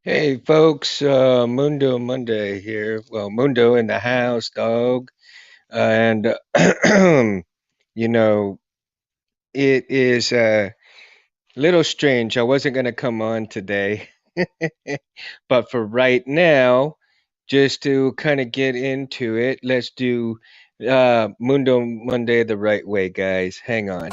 Hey folks, Mundo Monday here. Well, Mundo in the house, dog. And you know, it is a little strange. I wasn't going to come on today, but for right now, just to kind of get into it, let's do Mundo Monday the right way, guys. Hang on.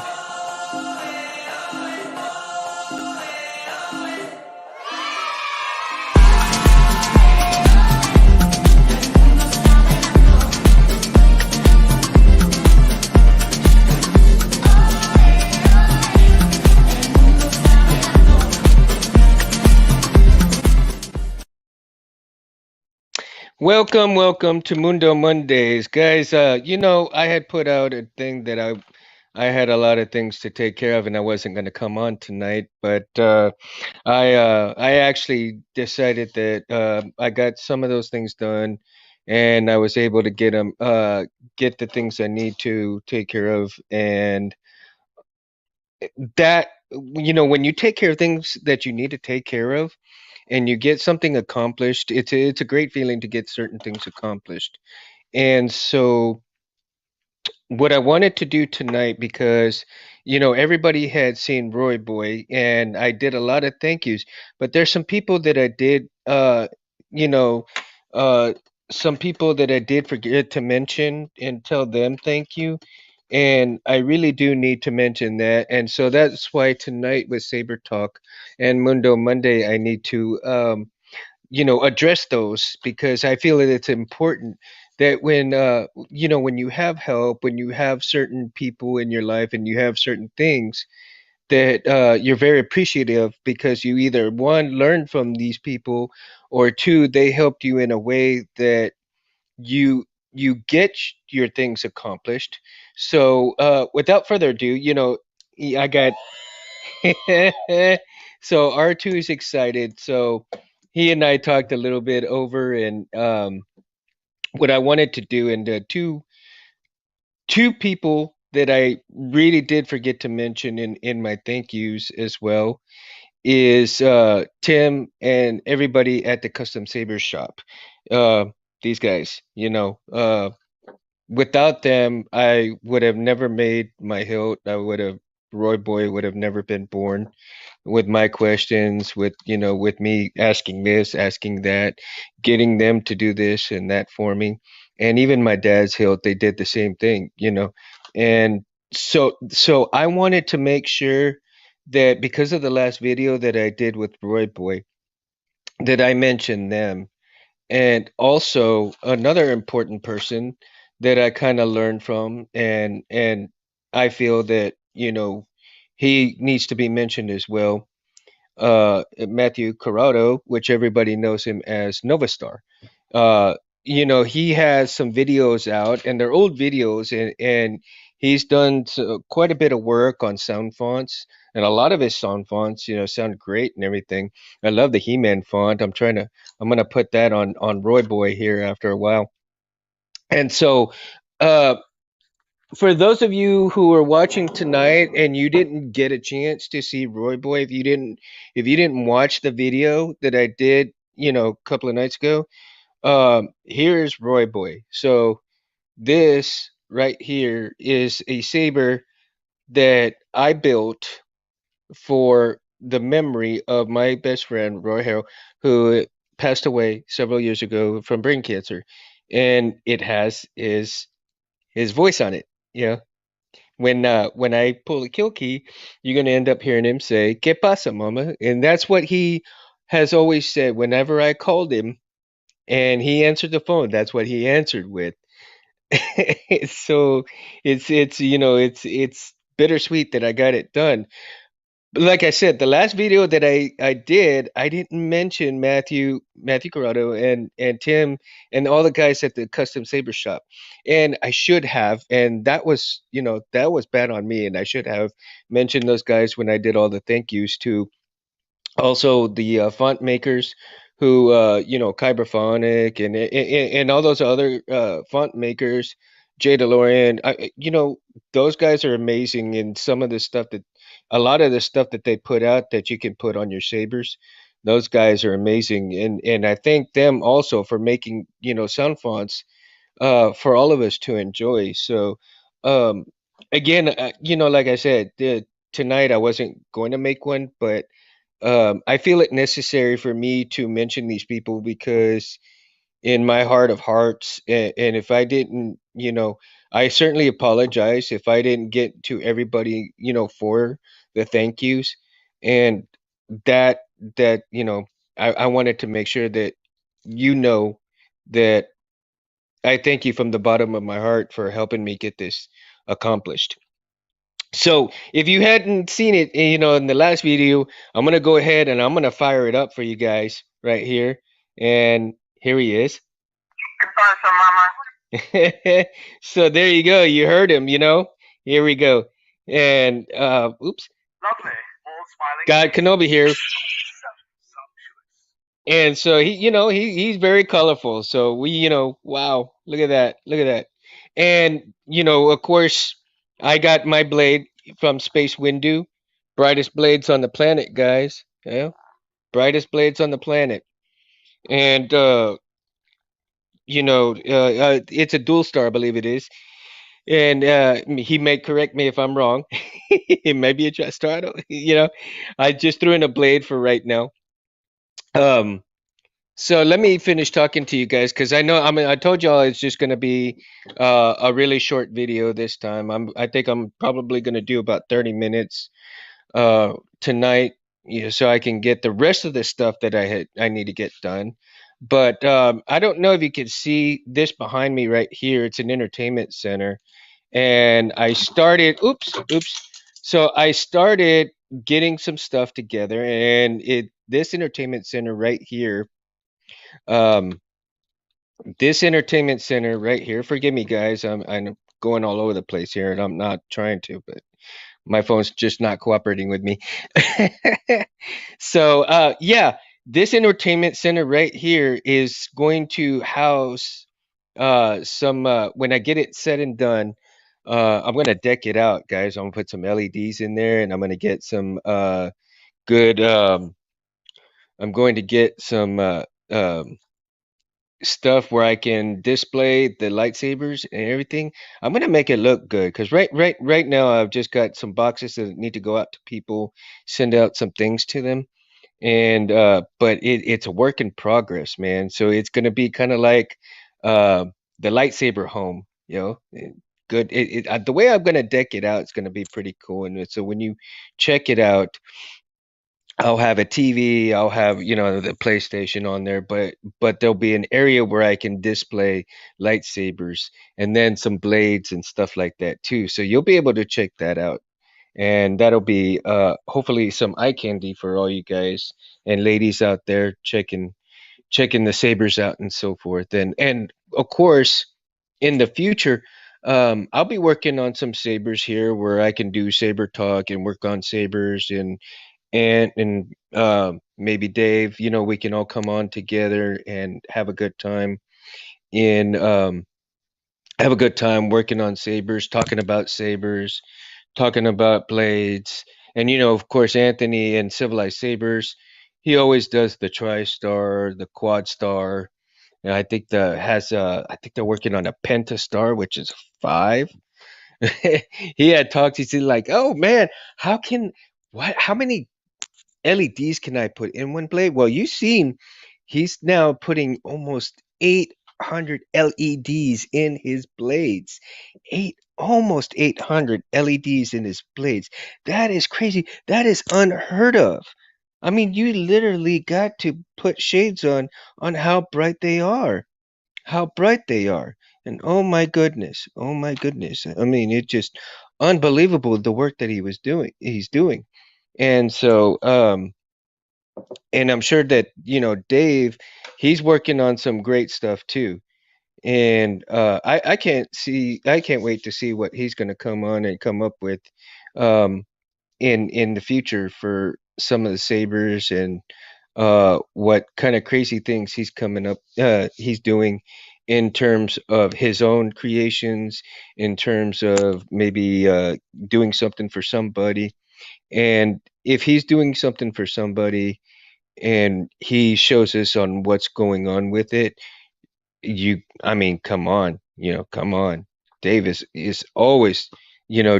Welcome to Mundo Mondays, guys. I had put out a thing that I had a lot of things to take care of, and I wasn't going to come on tonight. But I actually decided that I got some of those things done, and I was able to get the things I need to take care of, and that when you take care of things that you need to take care of, and you get something accomplished, it's a great feeling to get certain things accomplished. And so, what I wanted to do tonight, because everybody had seen Roy Boy, and I did a lot of thank yous, but there's some people that I did, you know, uh, some people that I did forget to mention and tell them thank you. And I really do need to mention that. And so that's why tonight with Saber Talk and Mundo Monday, I need to address those, because I feel that it's important that when you have help, when you have certain people in your life and you have certain things that you're very appreciative, because you either one learned from these people, or two, they helped you in a way that you you get your things accomplished. So without further ado, I got so R2 is excited. So he and I talked a little bit over, and what I wanted to do, and two people that I really did forget to mention in my thank yous as well, is Tim and everybody at the Custom Saber shop. Uh, these guys, without them, I would have never made my hilt. Roy Boy would have never been born, with my questions, with me asking this, asking that, getting them to do this and that for me. And even my dad's hilt, they did the same thing. And so I wanted to make sure that, because of the last video that I did with Roy Boy, that I mentioned them. And also another important person that I kind of learned from, and I feel that, he needs to be mentioned as well, Matthew Corrado, which everybody knows him as Novastar. Uh, he has some videos out, and they're old videos, and he's done quite a bit of work on sound fonts, and a lot of his sound fonts, sound great and everything. I love the He-Man font. I'm gonna put that on Roy Boy here after a while. And so, uh, for those of you who are watching tonight and you didn't get a chance to see Roy Boy, if you didn't watch the video that I did, a couple of nights ago, here's Roy Boy. So this right here is a saber that I built for the memory of my best friend Roy Harrell, who passed away several years ago from brain cancer, and it has his voice on it. When I pull a kill key, you're gonna end up hearing him say "Que pasa, mama?" And that's what he has always said whenever I called him, and he answered the phone. That's what he answered with. So it's bittersweet that I got it done. But like I said, the last video that I did, I didn't mention Matthew Corrado and Tim and all the guys at the Custom Saber shop, and I should have. And that was bad on me, and I should have mentioned those guys when I did all the thank yous to. Also, the font makers, who Kyberphonic, and all those other font makers, Jay DeLorean. Those guys are amazing, and a lot of the stuff that they put out that you can put on your sabers. Those guys are amazing, and I thank them also for making, sound fonts for all of us to enjoy. So, um, again, like I said, tonight I wasn't going to make one, but I feel it necessary for me to mention these people because in my heart of hearts, and if I didn't, I certainly apologize if I didn't get to everybody, for the thank yous, and that that I wanted to make sure that you know that I thank you from the bottom of my heart for helping me get this accomplished. So if you hadn't seen it, in the last video, I'm gonna go ahead and I'm gonna fire it up for you guys right here. And here he is. So there you go. You heard him, Here we go. And oops. Got Kenobi here. And so he's very colorful. So we, wow, look at that. Look at that. And of course, I got my blade from Space Windu. Brightest blades on the planet, guys. Yeah. Brightest blades on the planet. And it's a dual star, I believe it is. And he may correct me if I'm wrong. It may be a jet star. I don't, I just threw in a blade for right now. Um, so let me finish talking to you guys because I know I told y'all it's just going to be a really short video this time. I think I'm probably going to do about 30 minutes tonight, so I can get the rest of the stuff that I need to get done. But I don't know if you can see this behind me right here. It's an entertainment center, and I started. Oops. So I started getting some stuff together, and this entertainment center right here. Um, this entertainment center right here. Forgive me, guys. I'm going all over the place here, and I'm not trying to, but my phone's just not cooperating with me. So, yeah, this entertainment center right here is going to house some. When I get it said and done, I'm gonna deck it out, guys. I'm gonna put some LEDs in there, and I'm gonna get some good. I'm going to get some stuff where I can display the lightsabers and everything. I'm gonna make it look good because right now I've just got some boxes that need to go out to people, send out some things to them, and but it's a work in progress, man. So it's gonna be kind of like uh, the lightsaber home, Good. The way I'm gonna deck it out is gonna be pretty cool, and so when you check it out, I'll have a TV, I'll have, the PlayStation on there, but there'll be an area where I can display lightsabers and then some blades and stuff like that too. So you'll be able to check that out. And that'll be hopefully some eye candy for all you guys and ladies out there checking the sabers out and so forth. And of course, in the future, I'll be working on some sabers here where I can do saber talk and work on sabers and maybe Dave, we can all come on together and in have a good time working on sabers, talking about blades, and of course Anthony and Civilized Sabers, he always does the TriStar, the Quad Star, and I think they're working on a Pentastar, which is 5. He had talked. He's like, "Oh man, how can what? How many LEDs can I put in one blade?" Well, you've seen he's now putting almost 800 LEDs in his blades. Almost 800 LEDs in his blades. That is crazy. That is unheard of. I mean, you literally got to put shades on how bright they are. How bright they are. And oh my goodness. Oh my goodness. I mean, it's just unbelievable the work that he's doing. And so and I'm sure that Dave, he's working on some great stuff too. And I can't wait to see what he's going to come on and come up with um, in the future for some of the sabers and what kind of crazy things he's doing in terms of his own creations, in terms of maybe doing something for somebody. And if he's doing something for somebody and he shows us on what's going on with it. I mean, come on, come on. Davis is always,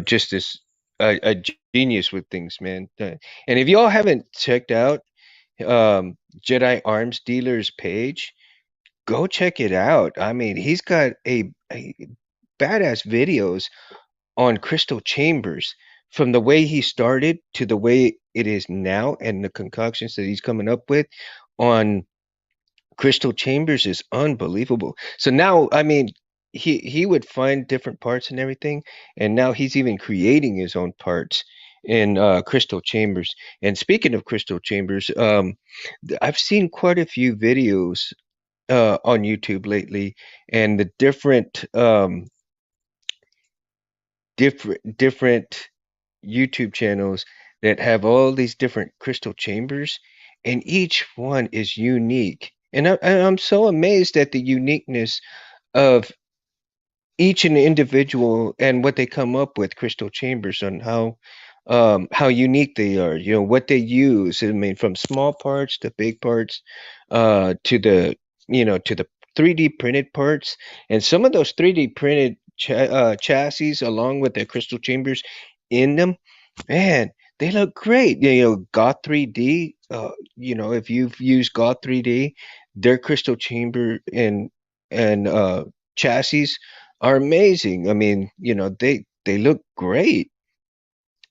just this a genius with things, man. And if y'all haven't checked out Jedi Arms Dealer's page, go check it out. I mean, he's got a badass videos on crystal chambers, from the way he started to the way it is now, and the concoctions that he's coming up with on crystal chambers is unbelievable. So now, I mean, he would find different parts and everything, and now he's even creating his own parts in crystal chambers. And speaking of crystal chambers, I've seen quite a few videos on YouTube lately, and the different YouTube channels that have all these different crystal chambers, and each one is unique. And I'm so amazed at the uniqueness of each and individual and what they come up with crystal chambers, on how unique they are, what they use. I mean, from small parts to big parts, to the 3D printed parts. And some of those 3D printed chassis, along with the crystal chambers in them, man, they look great. Goth 3D, if you've used Goth 3D, their crystal chamber and chassis are amazing. I mean, they look great.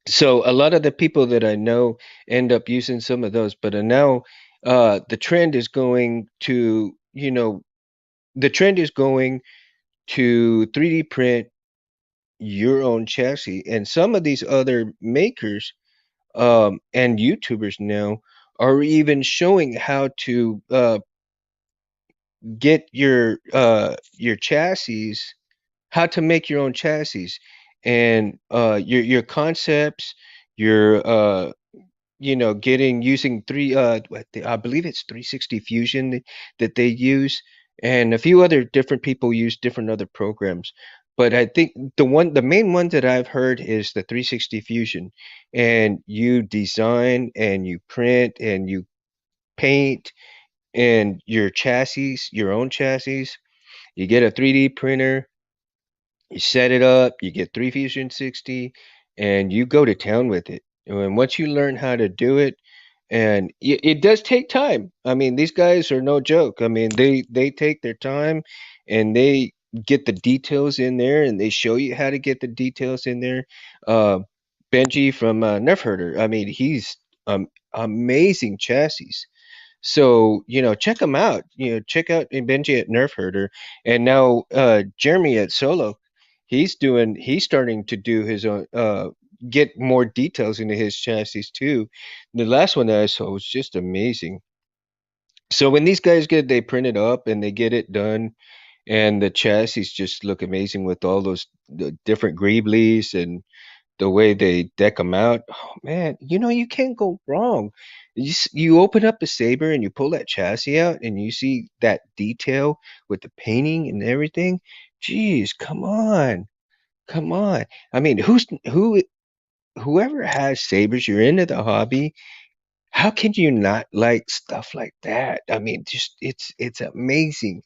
So a lot of the people that I know end up using some of those, but now the trend is going to, the trend is going to 3D print your own chassis. And some of these other makers and YouTubers now are even showing how to get your chassis, how to make your own chassis, and your concepts, your getting using I believe it's 360 Fusion that they use, and a few other different people use different other programs. But I think the main one that I've heard is the 360 Fusion, and you design and you print and you paint and your own chassis. You get a 3D printer, you set it up, you get 3Fusion 60, and you go to town with it. And once you learn how to do it, and it does take time. I mean, these guys are no joke. I mean, they take their time, and they get the details in there, and they show you how to get the details in there. Uh, Benji from Nerf Herder, I mean, he's amazing chassis. So, check them out. Check out Benji at Nerf Herder, and now Jeremy at Solo. He's starting to do his own, get more details into his chassis too. The last one that I saw was just amazing. So when these guys they print it up and they get it done, and the chassis just look amazing with all those the different greeblies and the way they deck them out. Oh man, you can't go wrong. You open up a Saber and you pull that chassis out and you see that detail with the painting and everything. Geez, come on, come on. I mean, whoever has Sabers, you're into the hobby. How can you not like stuff like that? I mean, just it's amazing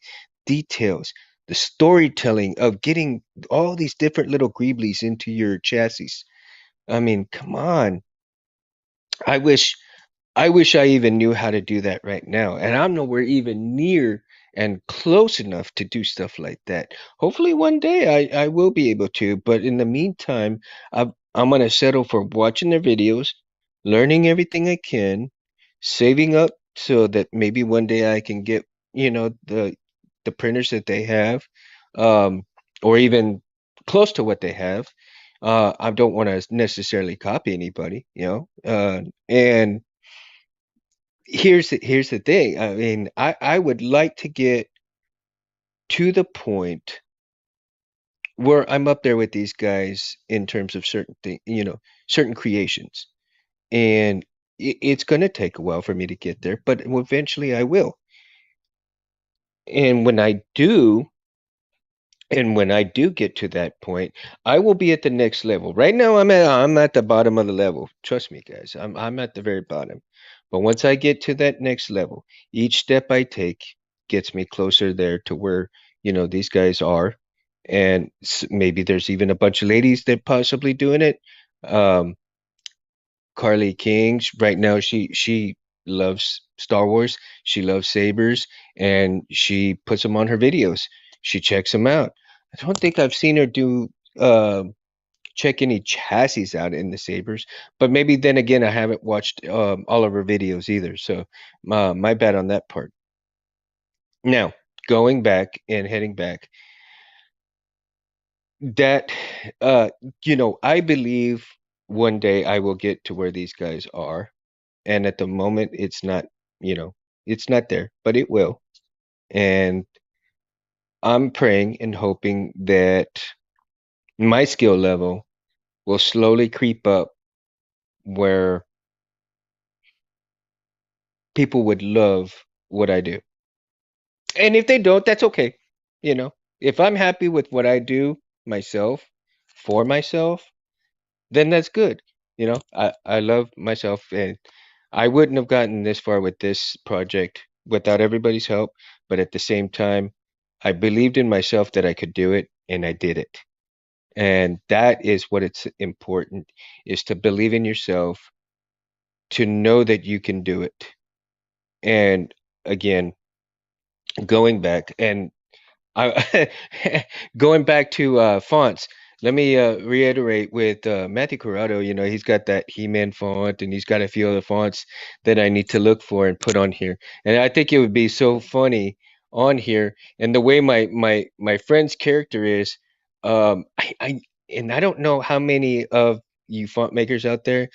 details. The storytelling of getting all these different little greeblies into your chassis. I mean, come on. I wish I even knew how to do that right now. And I'm nowhere even near and close enough to do stuff like that. Hopefully one day I will be able to, but in the meantime, I'm gonna settle for watching their videos, learning everything I can, saving up so that maybe one day I can get, the printers that they have, um, or even close to what they have. I don't want to necessarily copy anybody, and here's the thing. I mean, I would like to get to the point where I'm up there with these guys in terms of certain thing, certain creations. And it's going to take a while for me to get there, but eventually I will. And when I do, And when I do get to that point, I will be at the next level. Right now, I'm at the bottom of the level. Trust me, guys. I'm at the very bottom. But once I get to that next level, each step I take gets me closer there to where, these guys are. And maybe there's even a bunch of ladies that possibly doing it. Um, Carly King, right now she loves Star Wars. She loves sabers, and she puts them on her videos. She checks them out. I don't think I've seen her do uh, check any chassis out in the sabers, but maybe then again I haven't watched all of her videos either. So my bad on that part. Now going back and heading back, that uh, I believe one day I will get to where these guys are. And at the moment it's not there, but it will. And I'm praying and hoping that my skill level will slowly creep up where people would love what I do. And if they don't, that's okay. you know if I'm happy with what I do myself, for myself, then that's good. I love myself, and I wouldn't have gotten this far with this project without everybody's help. But at the same time, I believed in myself that I could do it, and I did it. And that is what it's important, is to believe in yourself, to know that you can do it. And again, going back and I going back to fonts, let me reiterate with Matthew Corrado. He's got that He-Man font, and he's got a few other fonts that I need to look for and put on here. And I think it would be so funny on here. And the way my friend's character is, and I don't know how many of you font makers out there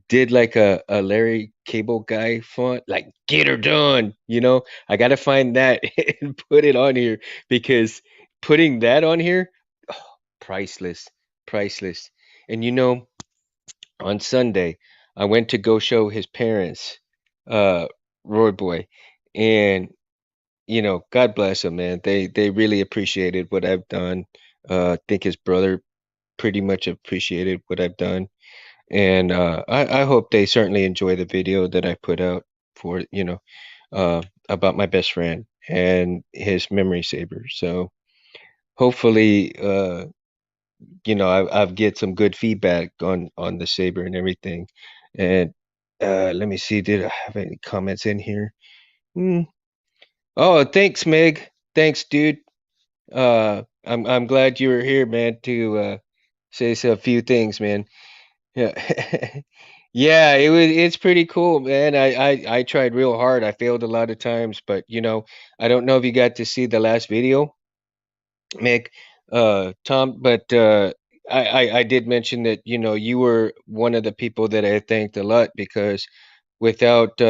did like a Larry Cable Guy font, like "Get her done." I gotta find that and put it on here, because putting that on here, oh, priceless, priceless. And on Sunday, I went to go show his parents, uh, Roy Boy, and God bless him, man. They really appreciated what I've done. I think his brother pretty much appreciated what I've done. And I hope they certainly enjoy the video that I put out for, about my best friend and his memory saver. So hopefully, I've get some good feedback on the saber and everything. And let me see, did I have any comments in here? Hmm. Oh, thanks, Meg. Thanks, dude. I'm glad you were here, man, to say a few things, man. Yeah. Yeah, it's pretty cool, man. I tried real hard. I failed a lot of times, but I don't know if you got to see the last video, Mick, Tom, but I did mention that, you were one of the people that I thanked a lot, because without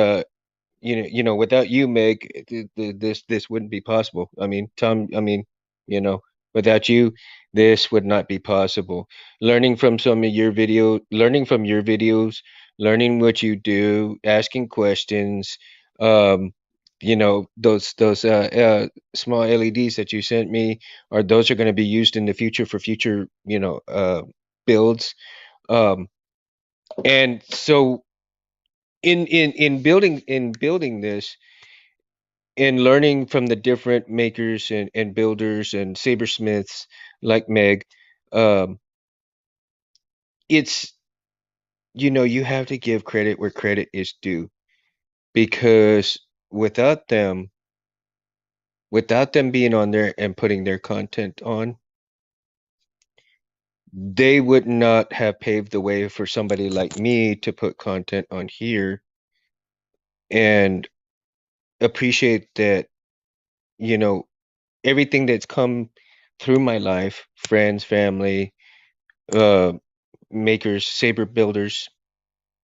without you, Meg, this wouldn't be possible. I mean, Tom, you know, without you, this would not be possible. Learning from your videos, learning what you do, asking questions, um, those small LEDs that you sent me, those are going to be used in the future for future, builds. Um, and so in building this, and learning from the different makers and builders and sabersmiths like Meg, um, it's you have to give credit where credit is due, because without them, without them being on there and putting their content on, they would not have paved the way for somebody like me to put content on here and appreciate that, you know, everything that's come through my life, friends, family, uh, makers, saber builders,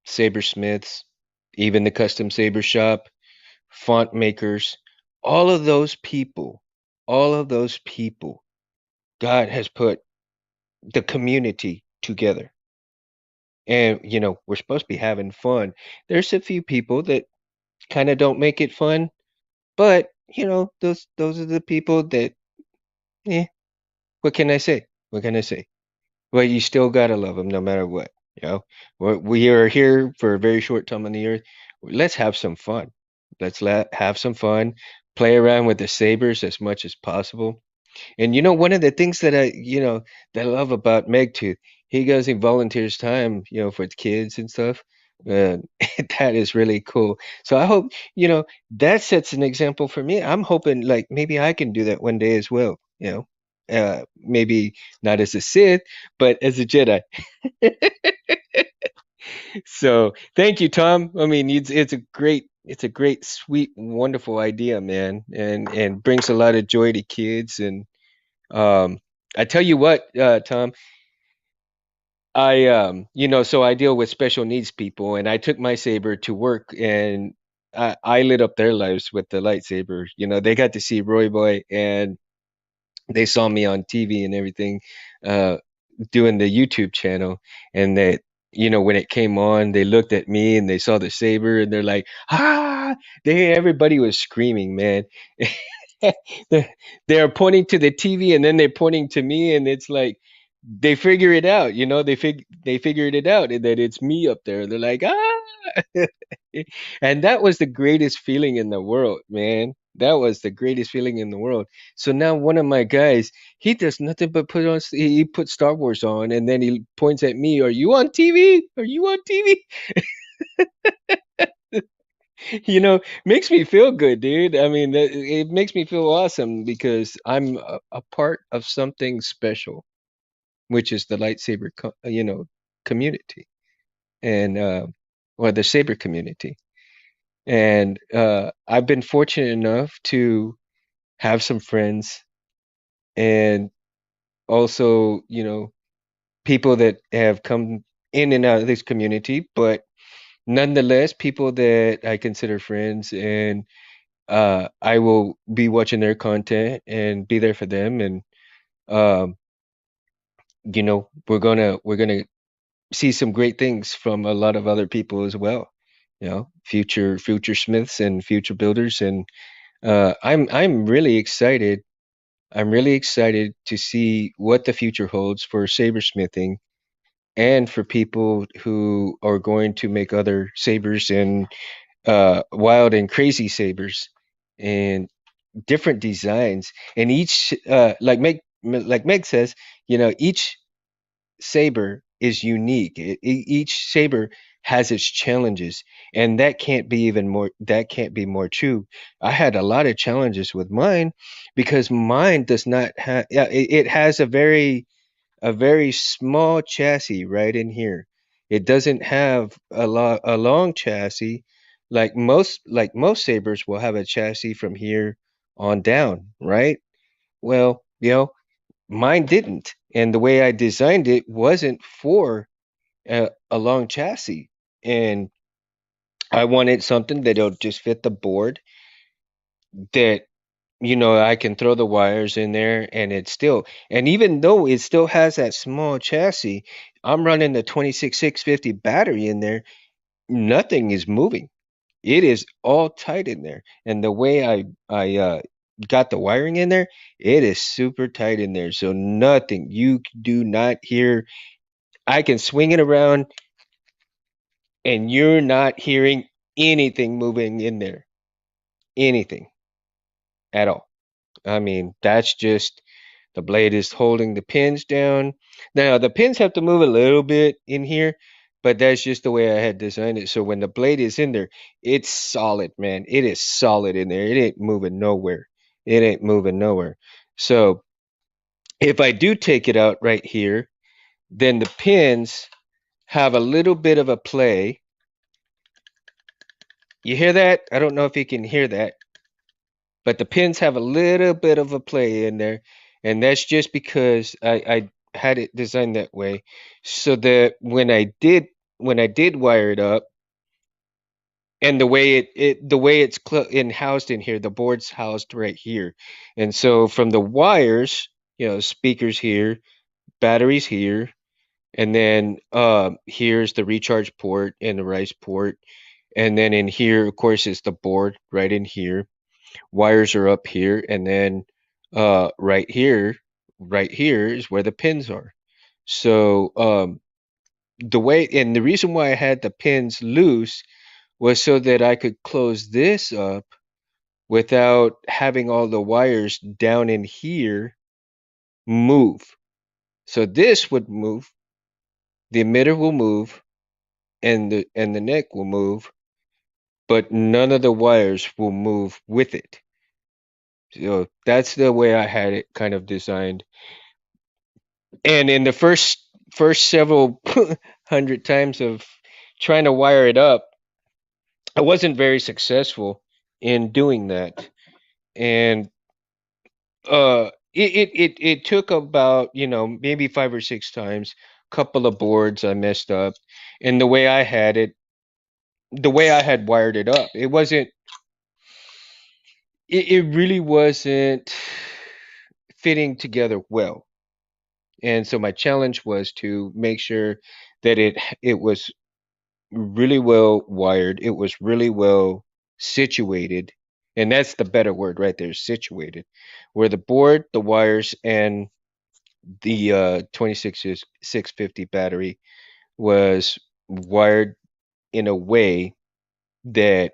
sabersmiths, even the custom saber shop, font makers, all of those people, all of those people, God has put the community together. And, we're supposed to be having fun. There's a few people that kind of don't make it fun, but, those are the people that, eh. What can I say? What can I say? Well, you still gotta love them no matter what. You know, we are here for a very short time on the earth. Let's have some fun. Have some fun. Play around with the sabers as much as possible. And one of the things that I love about Megtooth, he goes, he volunteers time, for the kids and stuff. Uh, that is really cool. So I hope, that sets an example for me. I'm hoping like maybe I can do that one day as well, maybe not as a Sith, but as a Jedi. So thank you, Tom. I mean, it's a great, sweet, wonderful idea, man, and brings a lot of joy to kids. And um, I tell you what, Tom, so I deal with special needs people, and I took my saber to work, and I lit up their lives with the lightsaber. They got to see Roy Boy, and they saw me on TV and everything, uh, doing the YouTube channel, and that when it came on, they looked at me and they saw the saber, and they're like, ah! Everybody was screaming, man. they're, they're pointing to the TV and then they're pointing to me, and it's like they figure it out, they figured it out, and that it's me up there. They're like, ah! And that was the greatest feeling in the world, man. That was the greatest feeling in the world. So now one of my guys, he does nothing but he puts Star Wars on, and then he points at me, "Are you on TV? Are you on TV?" Makes me feel good, dude. I mean, it makes me feel awesome because I'm a part of something special, which is the lightsaber, community, and or the saber community. And I've been fortunate enough to have some friends, and also, people that have come in and out of this community, but nonetheless, people that I consider friends, and I will be watching their content and be there for them. And um, we're gonna see some great things from a lot of other people as well. Future smiths and future builders, and I'm really excited. I'm really excited to see what the future holds for sabersmithing and for people who are going to make other sabers, and wild and crazy sabers, and different designs. And each, like Meg says, each saber is unique. Each saber has its challenges, and that can't be more true. I had a lot of challenges with mine because mine does not have, yeah, it has a very small chassis right in here. It doesn't have a long chassis like most sabers will have a chassis from here on down, right? Well, mine didn't. And the way I designed it wasn't for a long chassis. And I wanted something that'll just fit the board, that I can throw the wires in there, and and even though it still has that small chassis, I'm running the 26650 battery in there. Nothing is moving. It is all tight in there. And the way I got the wiring in there, it is super tight in there. So nothing, you do not hear. I can swing it around and you're not hearing anything moving in there. Anything at all. I mean, that's just the blade is holding the pins down. Now, the pins have to move a little bit in here, but that's just the way I had designed it. So when the blade is in there, it's solid, man. It is solid in there. It ain't moving nowhere. It ain't moving nowhere. So if I do take it out right here, then the pins have a little bit of a play. You hear that? I don't know if you can hear that, but the pins have a little bit of a play in there, and that's just because I had it designed that way, so that when I did wire it up, and the way it's housed in here, the board's housed right here, and so from the wires, speakers here, batteries here, and then here's the recharge port and the rice port, and then in here, of course, is the board right in here. Wires are up here, and then right here, right here is where the pins are. So the way and the reason why I had the pins loose was so that I could close this up without having all the wires down in here move. So this would move, the emitter will move, and the neck will move, but none of the wires will move with it. So that's the way I had it kind of designed. And in the first several hundred times of trying to wire it up, I wasn't very successful in doing that. And it took about, maybe 5 or 6 times, couple of boards I messed up. And the way I had wired it up, it really wasn't fitting together well. And so my challenge was to make sure that it was really well wired, it was really well situated, and that's the better word right there, situated, where the board, the wires, and the 650 battery was wired in a way that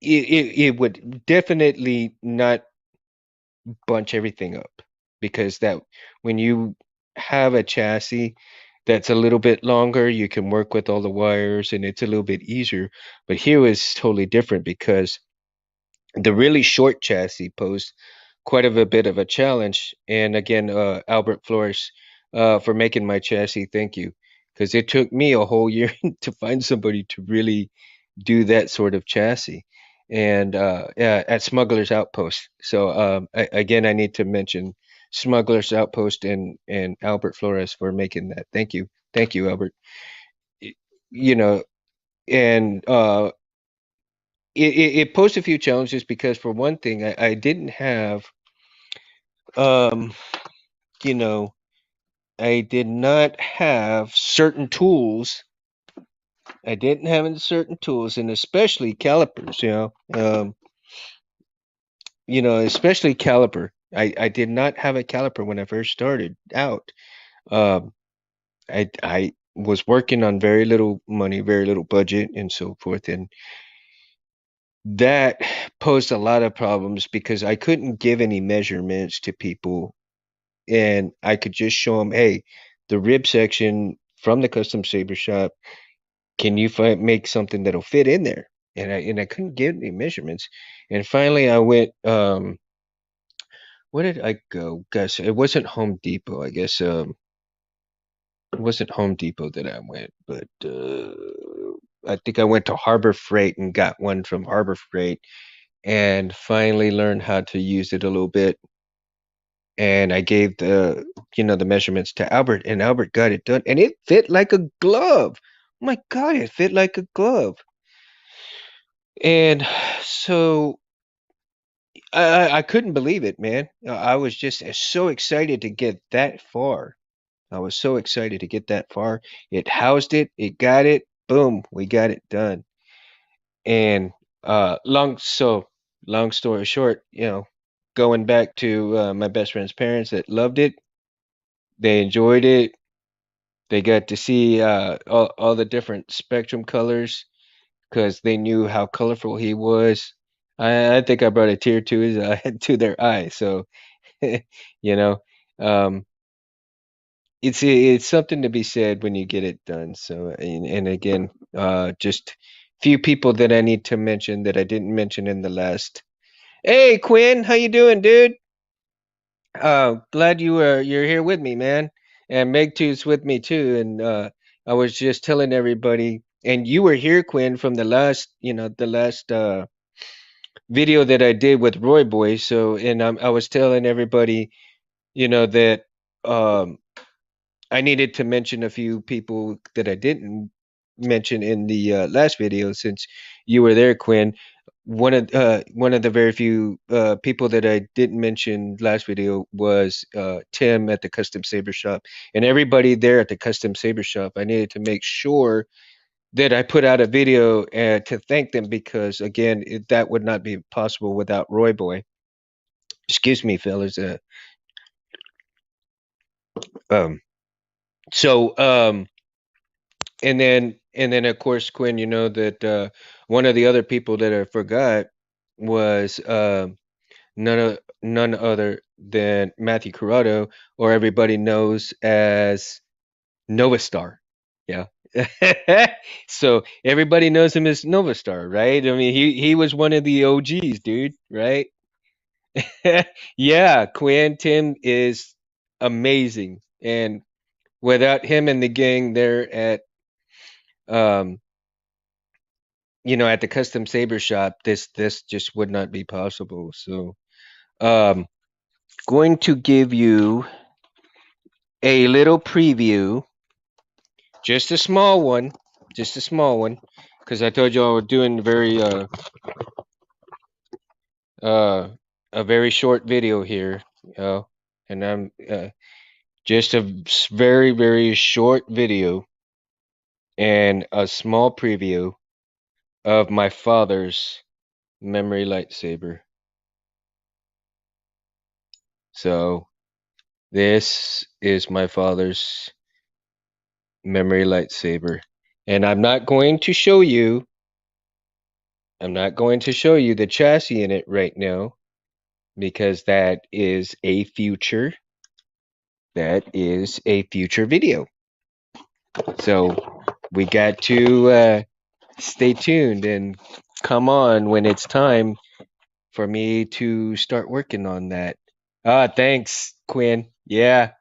it would definitely not bunch everything up, because that when you have a chassis that's a little bit longer, you can work with all the wires and it's a little bit easier. But here was totally different because the really short chassis posed quite of a bit of a challenge. And again, Albert Flores, for making my chassis, thank you, because it took me a whole year to find somebody to really do that sort of chassis. And yeah, at Smuggler's Outpost. So again, I need to mention Smuggler's Outpost and Albert Flores for making that. Thank you, Albert. Y- You know, and it posed a few challenges because, for one thing, I didn't have, um, you know, I did not have certain tools. I didn't have any certain tools, and especially calipers. Especially caliper. I did not have a caliper when I first started out. Um, I was working on very little money, very little budget, and so forth, and that posed a lot of problems because I couldn't give any measurements to people, and I could just show them, hey, the rib section from the custom saber shop. Can you make something that'll fit in there? And I couldn't give any measurements. And finally, I went. Where did I go? Guess it wasn't Home Depot. I guess it wasn't Home Depot that I went, but I think I went to Harbor Freight and got one from Harbor Freight, and finally learned how to use it a little bit. And I gave the measurements to Albert, and Albert got it done, and it fit like a glove. Oh my God, it fit like a glove. And so I couldn't believe it, man. I was just so excited to get that far. I was so excited to get that far. It housed it, it got it, boom, we got it done. And long story short, going back to my best friend's parents that loved it, they enjoyed it. They got to see all the different spectrum colors because they knew how colorful he was. I think I brought a tear to his to their eye. So you know, um, it's something to be said when you get it done. So and again, just few people that I need to mention that I didn't mention in the last. Hey Quinn, how you doing, dude? Glad you're here with me, man. And Meg too's with me too. And I was just telling everybody, and you were here, Quinn, from the last video that I did with Roy Boy. So, and I was telling everybody, that um, I needed to mention a few people that I didn't mention in the last video since you were there, Quinn. One of the very few people that I didn't mention last video was Tim at the Custom Saber Shop, and everybody there at the Custom Saber Shop. I needed to make sure that I put out a video to thank them because again, that would not be possible without Roy Boy. Excuse me, fellas. Um, so and then of course, Quinn, you know that one of the other people that I forgot was none other than Matthew Corrado, or everybody knows as Nova Star. Yeah. So everybody knows him as Nova Star, right? I mean, he was one of the OGs, dude, right? Yeah, Quinn Tim is amazing, and without him and the gang there at um at the custom saber shop, this just would not be possible. So um going to give you a little preview, just a small one, just a small one, because I told you I was doing uh a very short video here, and I'm just a very short video and a small preview of my father's memory lightsaber. So this is my father's memory lightsaber, and I'm not going to show you the chassis in it right now, because that is a future video. So we got to stay tuned and come on when it's time for me to start working on that. Ah, thanks, Quinn. Yeah,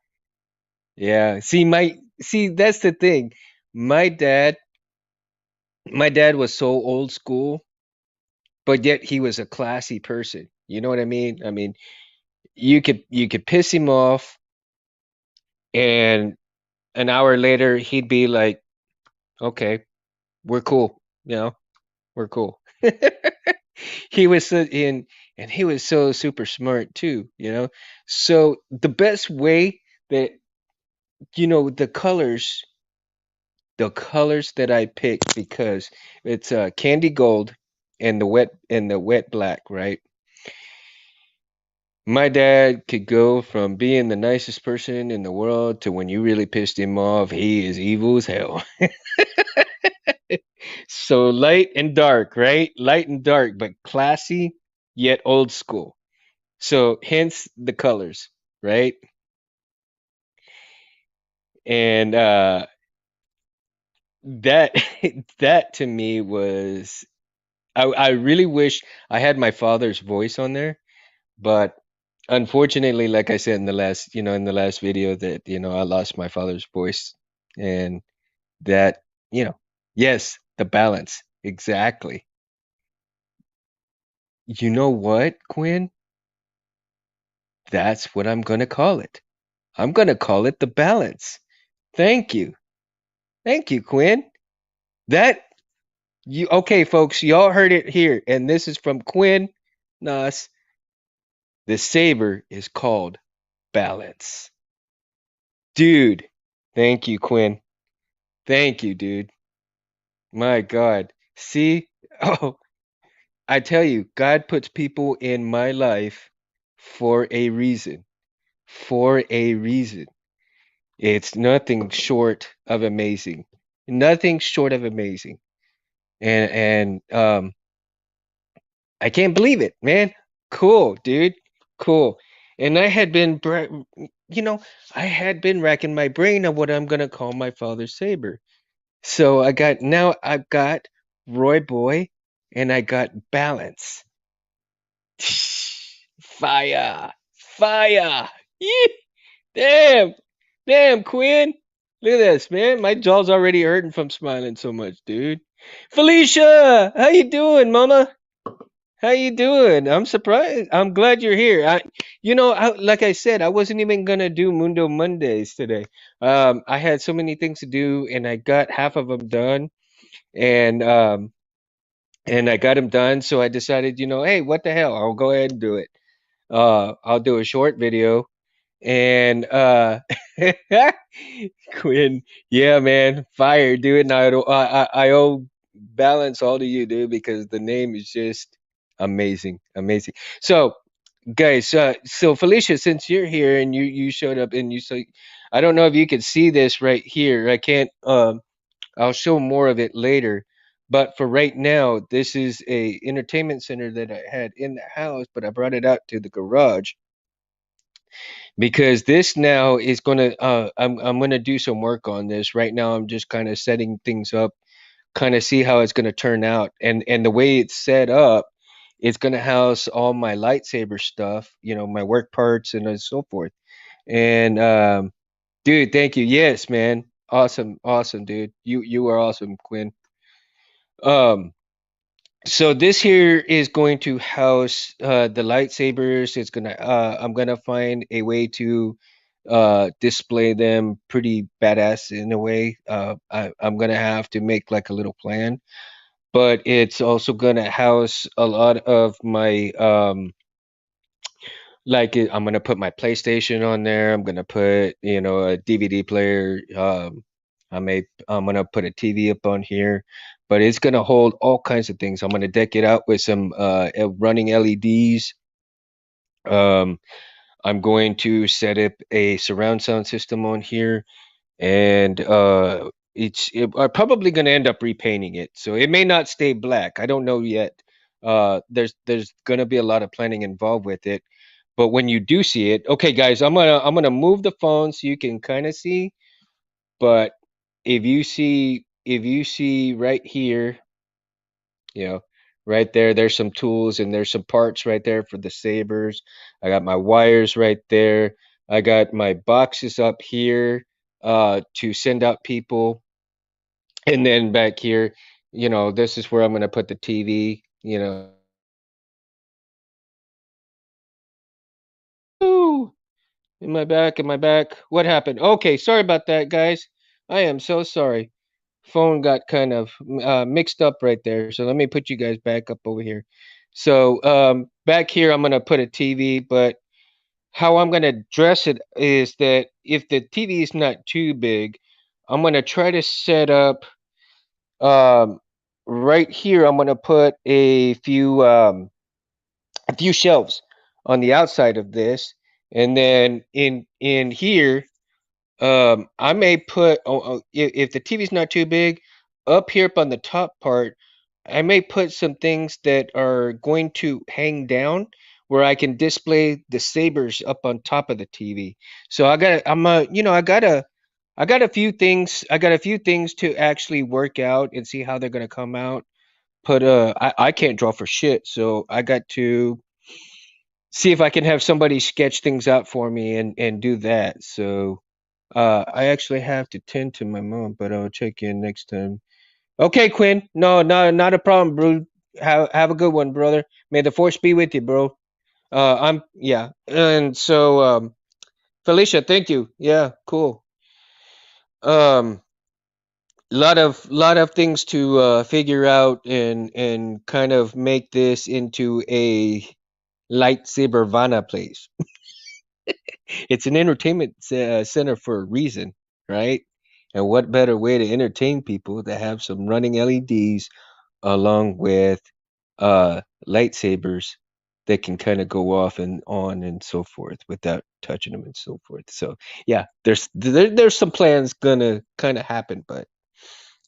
yeah. See, that's the thing. My dad, my dad was so old school, but yet he was a classy person. You know what I mean? I mean, you could piss him off, and an hour later he'd be like, "Okay, we're cool. You know, we're cool." He was so in, and he was so super smart too. So the best way that the colors that I picked, because it's candy gold and the wet black, right? My dad could go from being the nicest person in the world to, when you really pissed him off, he is evil as hell. So light and dark, right? Light and dark, but classy yet old school. So hence the colors, right? And that that to me was, I really wish I had my father's voice on there, but unfortunately, like I said in the last video, that I lost my father's voice, and that you know yes, the balance, exactly. You know what, Quinn? That's what I'm gonna call it. I'm gonna call it the balance. Thank you. Thank you, Quinn. That you Okay, folks, y'all heard it here, and this is from Quinn Nas. The saber is called balance. Dude. Thank you, Quinn. Thank you, dude. My God. See? Oh, I tell you, God puts people in my life for a reason. For a reason. It's nothing short of amazing. Nothing short of amazing. And I can't believe it, man. Cool, dude. Cool. And you know, I had been racking my brain on what I'm gonna call my father's saber. So I've got Roy Boy, and I got balance. Fire. Fire. Yee. Damn. Damn, Quinn. Look at this, man. My jaw's already hurting from smiling so much, dude. Felicia, how you doing, mama? How you doing? I'm surprised. I'm glad you're here. Like I said, I wasn't even gonna do Mundo Mondays today. I had so many things to do, and I got half of them done, and I got them done. So I decided, hey, what the hell? I'll go ahead and do it. I'll do a short video, and Quinn, yeah, man, fire, dude. And I owe balance all to you, dude, because the name is just amazing, amazing. So, guys, so Felicia, since you're here and you showed up, and I don't know if you can see this right here. I can't. I'll show more of it later. But for right now, this is a entertainment center that I had in the house, but I brought it out to the garage because this now is gonna. I'm gonna do some work on this. Right now, I'm just kind of setting things up, kind of see how it's gonna turn out, and the way it's set up, it's gonna house all my lightsaber stuff, my work parts and so forth. And dude, thank you. Yes, man. Awesome, awesome, dude. You are awesome, Quinn. Um, so this here is going to house the lightsabers. I'm gonna find a way to display them pretty badass in a way. I'm gonna have to make like a little plan, but it's also gonna house a lot of my I'm gonna put my PlayStation on there. I'm gonna put, a DVD player. I'm gonna put a TV up on here, but it's gonna hold all kinds of things. I'm gonna deck it out with some running LEDs. Um, I'm going to set up a surround sound system on here, and I'm probably gonna end up repainting it, so it may not stay black. I don't know yet. There's gonna be a lot of planning involved with it, but when you do see it, okay, guys, I'm gonna move the phone so you can kind of see. But if you see right here, you know, right there, there's some tools and there's some parts right there for the sabers. I got my wires right there. I got my boxes up here to send out people, and then back here, this is where I'm gonna put the TV. Ooh, in my back. What happened? Okay, sorry about that, guys. I am so sorry. Phone got kind of mixed up right there. So let me put you guys back up over here. So back here, I'm gonna put a TV, but how I'm gonna dress it is that if the TV is not too big, I'm gonna try to set up um, right here. I'm gonna put a few shelves on the outside of this, and then in here, I may put, if the TV's not too big, up here up on the top part, I may put some things that are going to hang down where I can display the sabers up on top of the TV. So I got a few things to actually work out and see how they're gonna come out. But I can't draw for shit, so I got to see if I can have somebody sketch things out for me and do that. So I actually have to tend to my mom, but I'll check in next time. Okay, Quinn. No, no, not a problem, bro. Have a good one, brother. May the force be with you, bro. Yeah. And so Felicia, thank you. Yeah, cool. Um lot of things to figure out and kind of make this into a lightsaber Vana place. It's an entertainment center for a reason, right? And what better way to entertain people to have some running LEDs along with lightsabers that can kind of go off and on and so forth without touching them and so forth. So yeah, there's some plans gonna kind of happen, but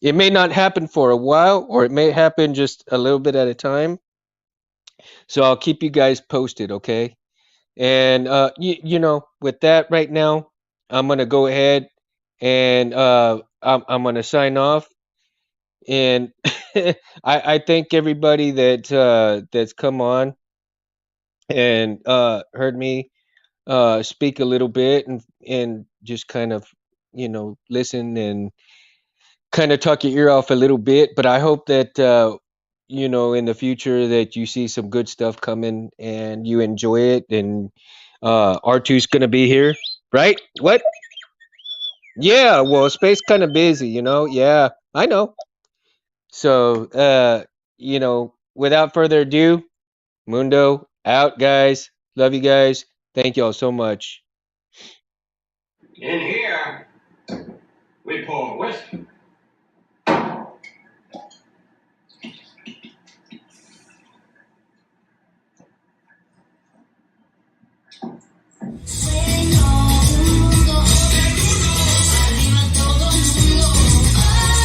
it may not happen for a while, or it may happen just a little bit at a time. So I'll keep you guys posted, okay? And with that right now, I'm gonna go ahead and I'm gonna sign off. And I thank everybody that's come on and heard me speak a little bit and just kind of listen and kind of talk your ear off a little bit. But I hope that in the future that you see some good stuff coming and you enjoy it. And R2's gonna be here, right? What? Yeah. Well, space kind of busy, Yeah, I know. So without further ado, Mundo out, guys. Love you guys. Thank you all so much. In here, we pour whiskey.